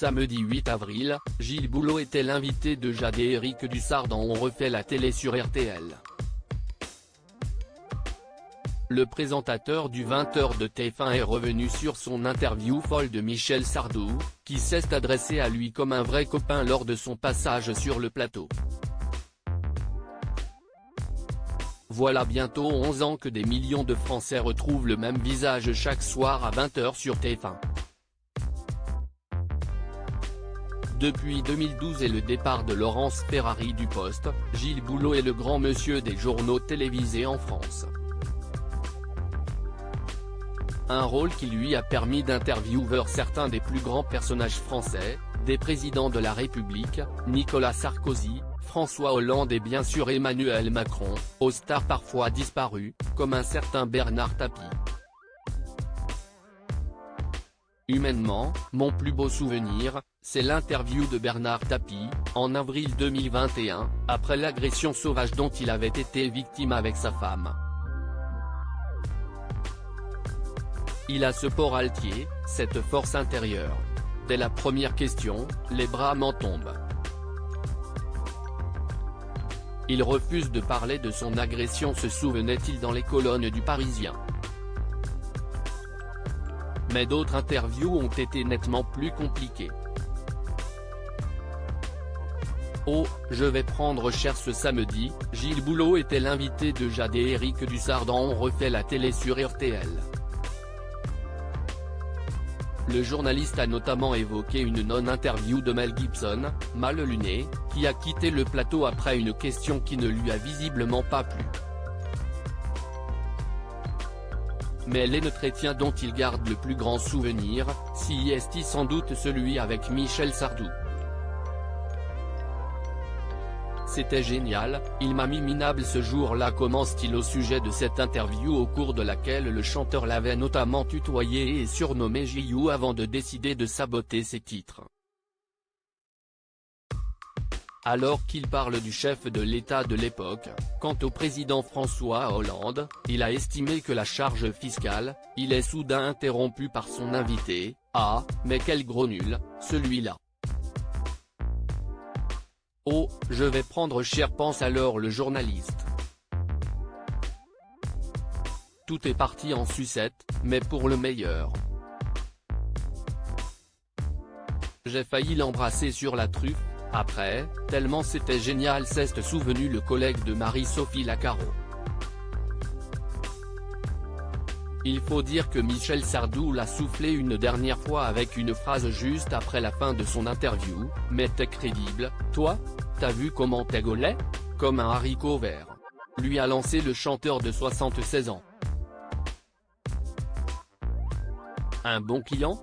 Samedi 8 avril, Gilles Boulot était l'invité de Jade et Éric Dussart dans On refait la télé sur RTL. Le présentateur du 20h de TF1 est revenu sur son interview folle de Michel Sardou, qui s'est adressé à lui comme un vrai copain lors de son passage sur le plateau. Voilà bientôt 11 ans que des millions de Français retrouvent le même visage chaque soir à 20h sur TF1. Depuis 2012 et le départ de Laurence Ferrari du poste, Gilles Boulot est le grand monsieur des journaux télévisés en France. Un rôle qui lui a permis d'interviewer certains des plus grands personnages français, des présidents de la République, Nicolas Sarkozy, François Hollande et bien sûr Emmanuel Macron, aux stars parfois disparues, comme un certain Bernard Tapie. Humainement, mon plus beau souvenir, c'est l'interview de Bernard Tapie, en avril 2021, après l'agression sauvage dont il avait été victime avec sa femme. Il a ce port altier, cette force intérieure. Dès la première question, les bras m'en tombent. Il refuse de parler de son agression, se souvenait-il dans les colonnes du Parisien. Mais d'autres interviews ont été nettement plus compliquées. Oh, je vais prendre cher ce samedi, Gilles Boulot était l'invité de Jade et Éric Dussart dans On refait la télé sur RTL. Le journaliste a notamment évoqué une non-interview de Mel Gibson, mal luné, qui a quitté le plateau après une question qui ne lui a visiblement pas plu. Mais l'entretien dont il garde le plus grand souvenir, si est sans doute celui avec Michel Sardou. C'était génial, il m'a mis minable ce jour-là, commence-t-il au sujet de cette interview au cours de laquelle le chanteur l'avait notamment tutoyé et surnommé J.U. avant de décider de saboter ses titres. Alors qu'il parle du chef de l'État de l'époque, quant au président François Hollande, il a estimé que la charge fiscale, il est soudain interrompu par son invité, « Ah, mais quel gros nul, celui-là. Oh, je vais prendre cher » pense alors le journaliste. Tout est parti en sucette, mais pour le meilleur. J'ai failli l'embrasser sur la truffe, après, tellement c'était génial, s'est souvenu le collègue de Marie-Sophie Lacaro. Il faut dire que Michel Sardou l'a soufflé une dernière fois avec une phrase juste après la fin de son interview, « Mais t'es crédible, toi ? T'as vu comment t'es gaulé ? Comme un haricot vert », lui a lancé le chanteur de 76 ans. Un bon client ?